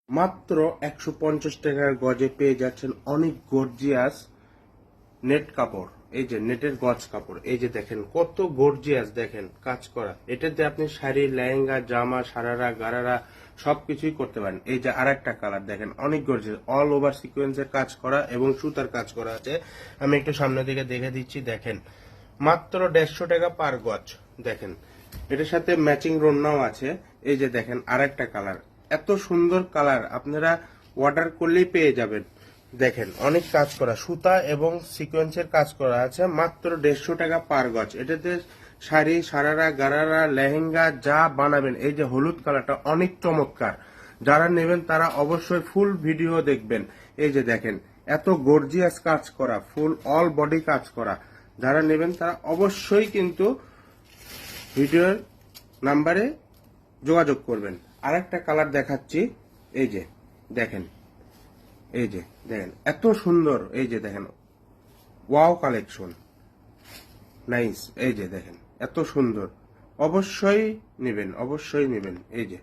মাত্র 150 টাকার গজে পেয়ে যাচ্ছেন অনেক গর্জিয়াস নেট কাপড়। এই যে নেটের গজ কাপড়, এই যে দেখেন কত গর্জিয়াস, দেখেন কাজ করা। এটাতে আপনি শাড়ি, লেহেঙ্গা, জামা, সারারা, গারারা সবকিছুই করতে পারেন। এই যে আরেকটা কালার দেখেন, অনেক গর্জিয়াস, অল ওভার সিকোয়েন্সের কাজ করা এবং সুতার কাজ করা আছে। আমি একটু সামনে দিকে দেখে দিচ্ছি, দেখেন মাত্র 150 টাকা পার গজ। দেখেন এটার সাথে ম্যাচিং রন্নাও আছে। এই যে দেখেন আরেকটা কালার, এত সুন্দর কালার, আপনারা অর্ডার করলেই পেয়ে যাবেন। দেখেন অনেক কাজ করা, সুতা এবং সিকোয়েন্সের কাজ করা আছে, মাত্র 150 টাকা পার গজ। এটাতে শাড়ি, সারারা, গারারা, লেহেঙ্গা যা বানাবেন। এই যে হলুদ কালারটা অনেক চমৎকার, যারা নেবেন তারা অবশ্যই ফুল ভিডিও দেখবেন। এই যে দেখেন এত গর্জিয়াস কাজ করা, ফুল অল বডি কাজ করা। যারা নেবেন তারা অবশ্যই কিন্তু ভিডিওর নাম্বারে যোগাযোগ করবেন। আরেকটা কালার দেখাচ্ছি, এই যে দেখেন, এই যে দেখেন এত সুন্দর, এই যে দেখেন ওয়াও কালেকশন, নাইস। এই যে দেখেন এত সুন্দর, অবশ্যই নেবেন, অবশ্যই নেবেন। এই যে